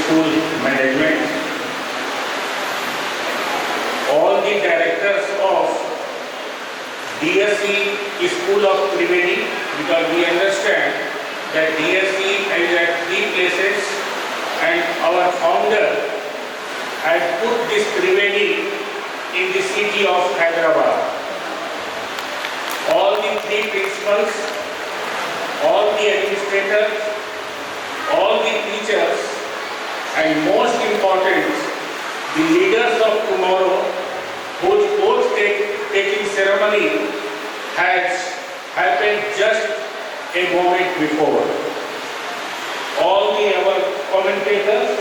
school management, all the directors of DSC School of Triveni, because we understand that DSC is at 3 places and our founder had put this Triveni in the city of Hyderabad. All the 3 principals, all the administrators, all the teachers, and most important, the leaders of tomorrow, whose oath-taking ceremony has happened just a moment before. All our commentators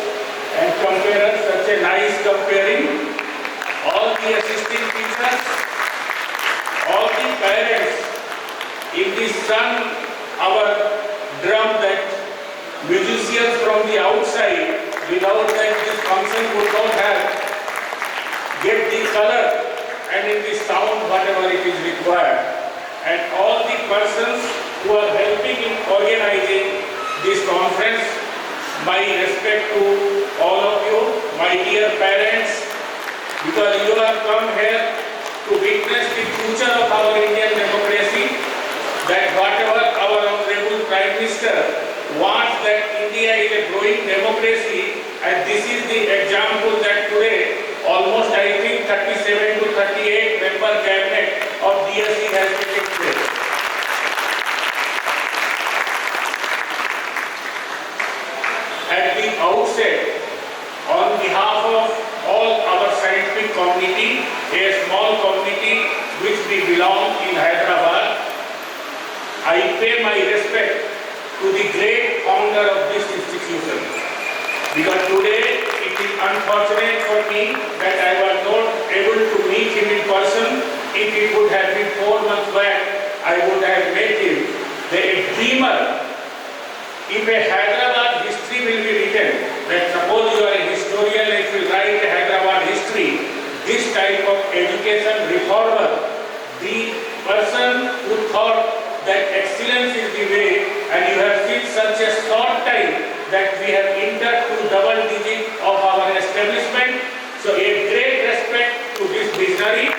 and comparers, such a nice comparing, all the assistant teachers, all the parents, if the sun, our drum, that musicians from the outside, without that this function would not have get the color and in the sound whatever it is required. And all the persons who are helping in organizing this conference, my respect to all of you, my dear parents, because you have come here to witness the future of our Indian democracy, that whatever our Honorable Prime Minister wants, that India is a growing democracy, and this is the example that today almost I think 37 to 38 member cabinet of DSC has taken place. At the outset, on behalf of all our scientific community, a small community which we belong in Hyderabad, I pay my respect to the great founder of this institution. Because today it is unfortunate for me that I was not able to meet him in person. If it would have been 4 months back, I would have met him. The dreamer. If a Hyderabad history will be written, that suppose you are a historian and will write a Hyderabad history, this type of education reformer, the person who thought that excellence is the way, and you have seen such a short time that we have entered to double digit of our establishment. So a great respect to this visionary,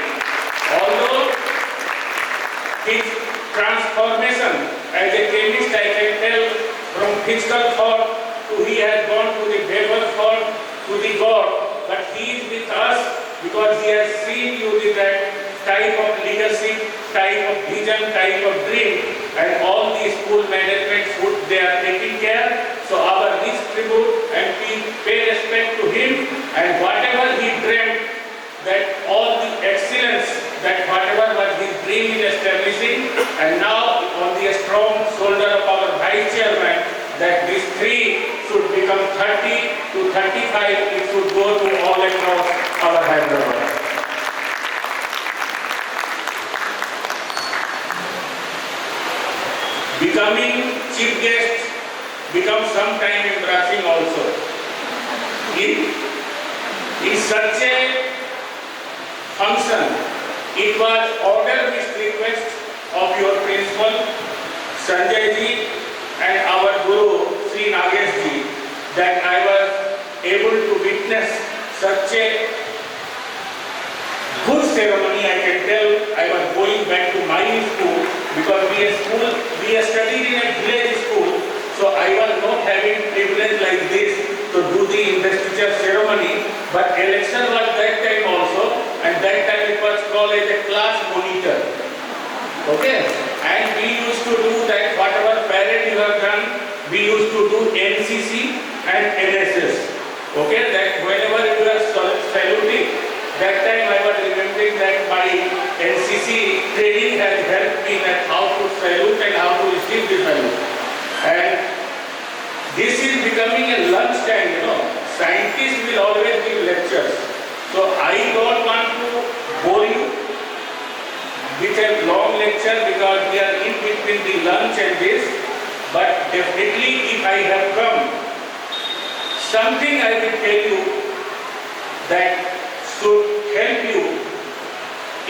although his transformation as a chemist, I can tell, from physical thought to he has gone to the verbal thought to the God, but he is with us because he has seen you with that type of leadership, type of vision, type of dream, and all the school management food they are taking care. So our rich tribute, and we pay respect to him, and whatever he dreamt, that all the excellence, that whatever was his dream in establishing, and now on the strong shoulder of our vice chairman, that these 3 should become 30 to 35, it should go to all across our Hyderabad. Becoming chief guest becomes sometime embarrassing also. In such a function, it was ordered with request of your principal, Sanjay ji, and our Guru, Sri Nagesh ji, that I was able to witness such a good ceremony. I can tell I was going back to my school, because we studied in a village school, so I was not having privilege like this to do the investiture ceremony, but election was that time also, and that time it was called as a class monitor. Okay? And we used to do that, whatever parade you have done, we used to do NCC and NSS. Okay? That whenever you are saluting, that time I was remembering that my NCC training has helped me that how to salute and how to receive the salute. And this is becoming a lunch time, Scientists will always give lectures. So I don't want to bore you with a long lecture because we are in between the lunch and this. But definitely if I have come, something I will tell you that should help you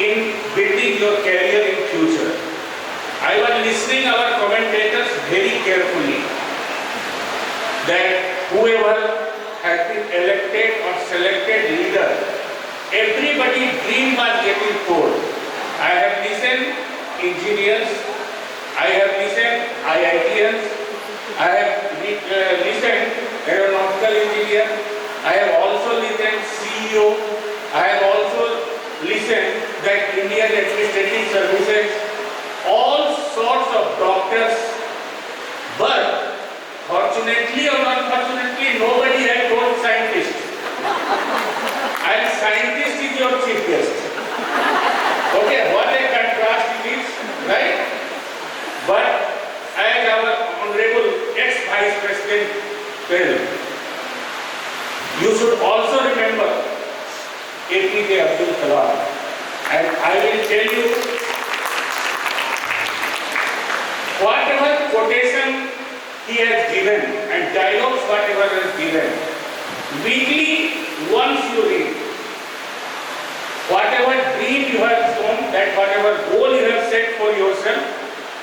in building your career in future. I was listening our commentators very carefully, that whoever has been elected or selected leader, everybody's dream was getting told. I have listened engineers, I have listened IITians, I have listened aeronautical engineer, I have also listened CEO, I have also listened that Indian Administrative Services, all sorts of doctors, but fortunately or unfortunately nobody had told scientist. And scientist is your chief guest. Okay, what a contrast it is, right? But as our Honorable ex-Vice President said, you should also remember APJ Abdul Kalam. And I will tell you, whatever quotation he has given and dialogues whatever he has given, weekly once you read, whatever dream you have shown, that whatever goal you have set for yourself,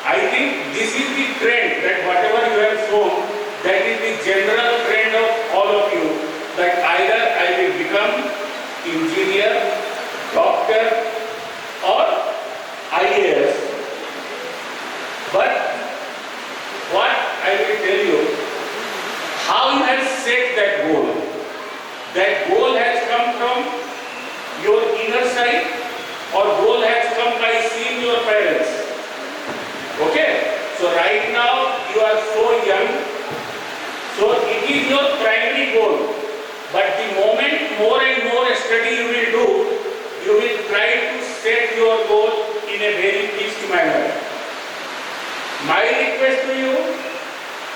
I think this is the trend, that whatever you have shown, that is the general trend of all of you, that either I will become engineer, doctor or IAS. But what I will tell you, how you have set that goal. That goal has come from your inner side or goal has come by seeing your parents. Okay? So right now you are so young, so it is your primary goal. But the moment more and more study you will do, you will try to set your goal in a very fixed manner. My request to you,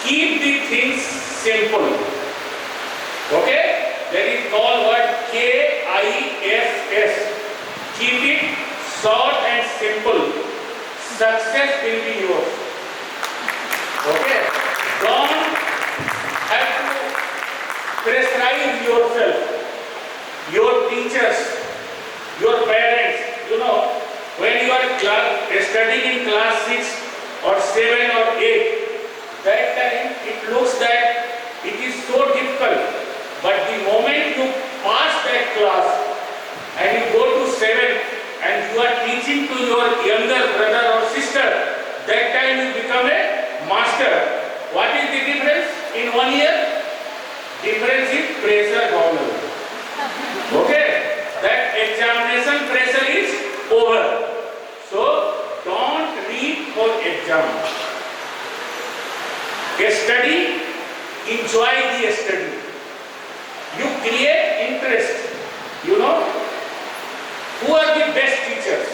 keep the things simple. Okay? That is called word KISS. Keep it short and simple. Success will be yours. Okay? Don't have to pressurize yourself, your teachers, your parents. You know, when you are studying in class 6 or 7 or 8, that time it looks that it is so difficult. But the moment you pass that class and you go to 7 and you are teaching to your younger brother or sister, that time you become a master. What is the difference in 1 year? Difference is pressure gone away. Okay? That examination pressure is over. So don't read for exam. Study, enjoy the study. You create interest. You know, who are the best teachers?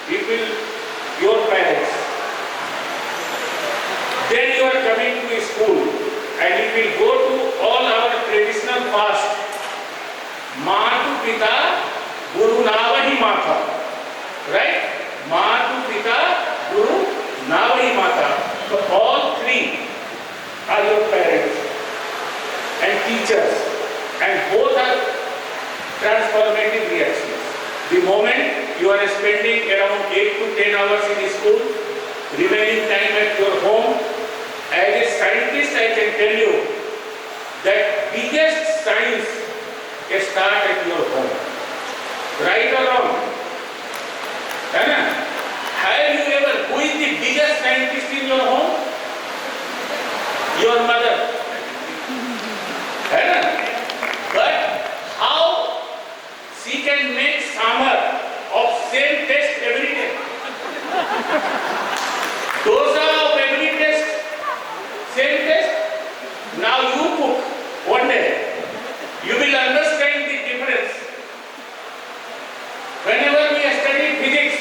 People, your parents. Then you are coming to a school and you will go to all our traditional fast. Matu Pita Guru Navahi Mata. Right? Matu Pita Guru Navahi Mata. So all three are your parents and teachers, and both are transformative reactions. The moment you are spending around 8 to 10 hours in school, remaining time at your home, as a scientist I can tell you that biggest science starts at your home. Right or wrong? Have you ever, who is the biggest scientist in your home? Your mother. But how she can make sambar of same taste every day? Dosa of every taste, same taste. Now you cook one day, you will understand the difference. Whenever we study physics,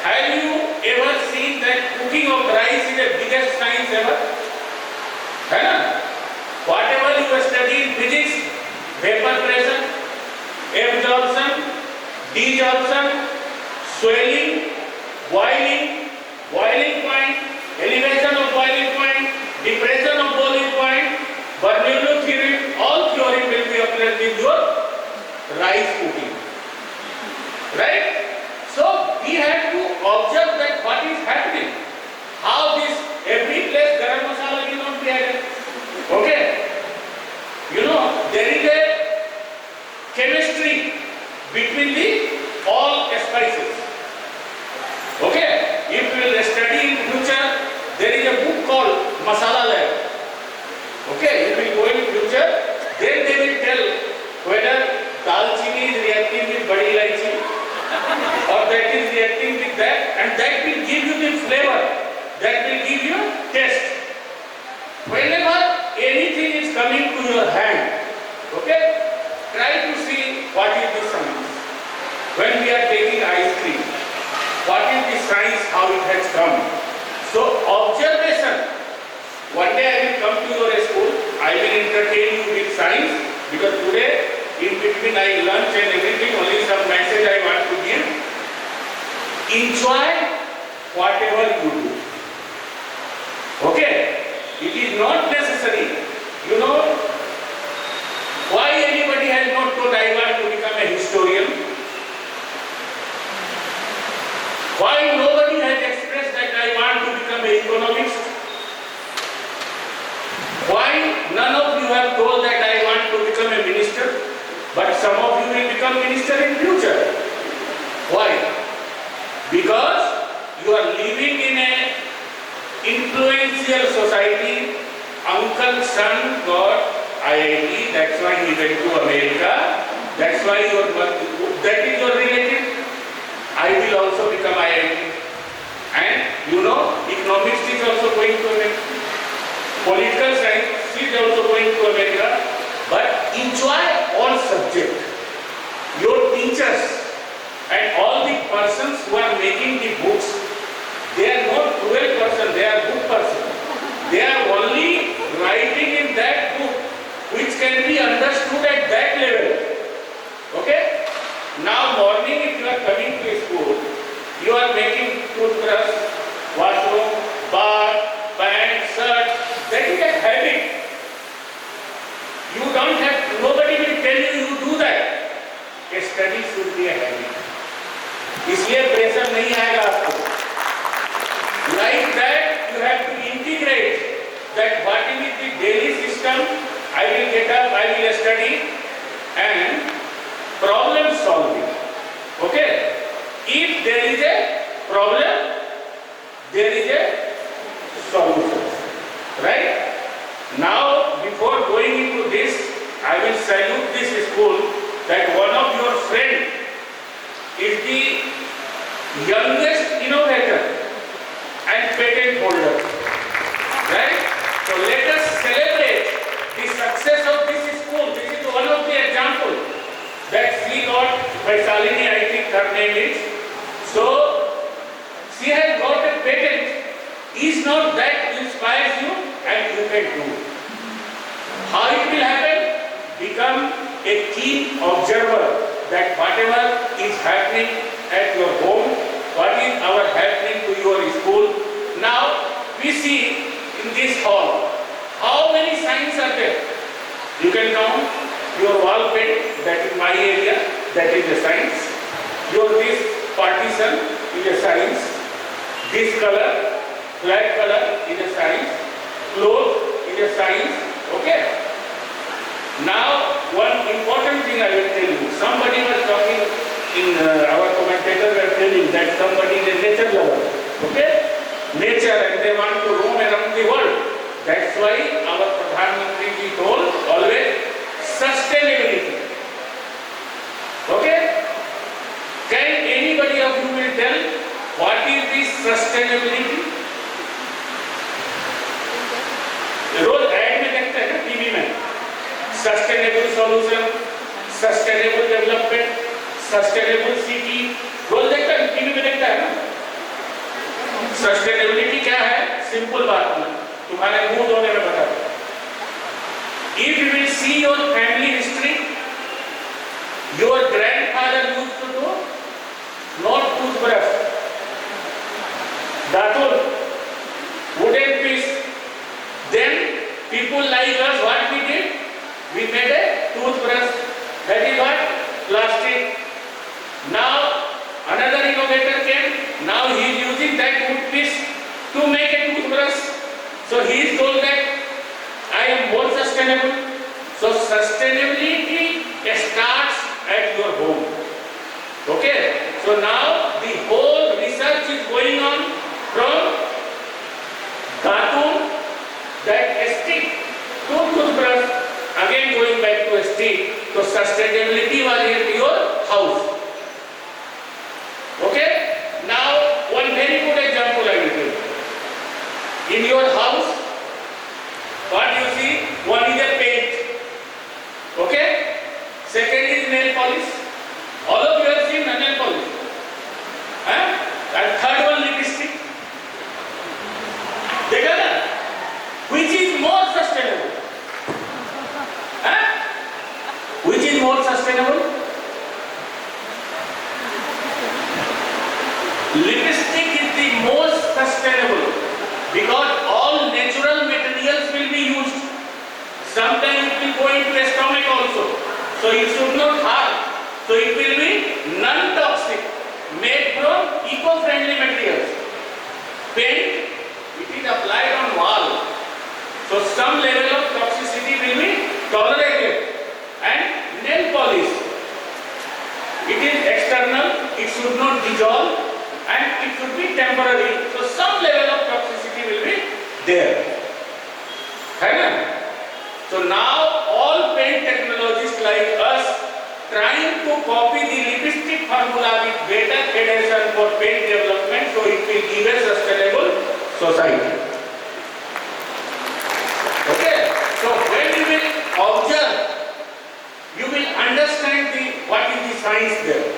have you ever seen that cooking of rice is the biggest science ever? Whatever you study in physics, vapor pressure, absorption, desorption, swelling, boiling, boiling point, elevation of boiling point, depression of boiling point, Bernoulli theory, all theory will be applied in your rice cooking. Right? So we have to observe that what is happening. How this, every place garam masala will not be added. Okay? there is a chemistry between the all spices. Okay, if you will study in future, there is a book called Masala Lab. Okay, if you go in future, then they will tell whether dalchini is reacting with badi ilaichi or that is reacting with that, and that will give you the flavor, that will give you taste. Whenever anything is coming to your hand, okay, try to see what is the science. When we are taking ice cream, what is the science, how it has come. So observation. One day I will come to your school, I will entertain you with science, because today in between I lunch and everything, only some message I want to give. Enjoy whatever you do. Okay? It is not necessary. You know, why anybody has not told I want to become a historian? Why nobody has expressed that I want to become an economist? Why none of you have told that I want to become a minister? But some of you will become minister in future. Why? Because you are living in a influential society. Uncle son got IIT, that's why he went to America. That's why that is your relative. I will also become IIT. And you know, economics is also going to America. Political science is also going to America. But enjoy all subjects. Your teachers and all the persons who are making the books, they are not cruel persons, they are good persons. They are only writing in that book which can be understood at that level. Okay? Now morning if you are coming to school, you are making toothbrush, washroom, bath, pant, shirt. That is a habit. You don't have, nobody will tell you you do that. A study should be a habit. इसलिए pressure नहीं आएगा आपको. Like that, you have to integrate that what is the daily system. I will get up, I will study, and problem solving. Okay? If there is a problem, there is a solution. Right? Now, before going into this, I will salute this school that one of your friends is the youngest innovator and patent holder. Right? So let us celebrate the success of this school. This is one of the examples that she got by Shalini, I think her name is. So she has got a patent. Is not that inspires you and you can do. How it will happen? Become a keen observer that whatever is happening at your home, what is happening to your school. Now we see in this hall, how many signs are there? You can count. Your wall paint, that is my area, that is a science. Your this partition is a science. This color, black color is a science. Cloth is a science. Okay. Now one important thing I will tell you. Somebody was talking in our commentators were telling that somebody is a nature lover. Okay. Nature, and they want to roam around the world. That's why our Pradhan Mantri ji told always sustainability. Okay? Can anybody of you will tell what is this sustainability? रोज ad में देखते हैं ना TV में, sustainable solution, sustainable development, sustainable city, रोज देखते हैं TV में देखता है ना. सस्टेनेबिलिटी क्या है? सिंपल बात है, तुम्हारे मुंह धोने में बता दो. If you will see your family history, your grandfather used to do not toothbrush, datul, wooden piece. Then people like us, what we did? We made a toothbrush. That is what? Plastic. Now another innovator came. Now he is using that wood piece to make a toothbrush. So he is told that I am more sustainable. So sustainability starts at your home. Okay? So now the whole research is going on from cartoon, that a stick, to toothbrush, again going back to a stick. So sustainability was at your house. Okay? Now one very good example I will give. In your house, what you see? One is a paint. Okay? Second is nail polish. All of you have seen nail polish. And third one lipstick. देखा ना? Which is more sustainable? Which is more sustainable? Lipstick is the most sustainable because all natural materials will be used. Sometimes it will go into the stomach also. So it should not harm. So it will be non-toxic, made from eco-friendly materials. Paint, it is applied on wall. So some level of toxicity will be tolerated. And nail polish, it is external, it should not dissolve and it should be temporary. So some level of toxicity will be there. Right? So now all paint technologists like us trying to copy the lipstick formula with better adhesion for paint development, so it will give a sustainable society. Okay? So when you will observe, you will understand what is the science there.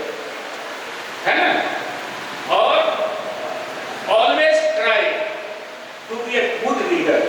Or always try to be a good reader.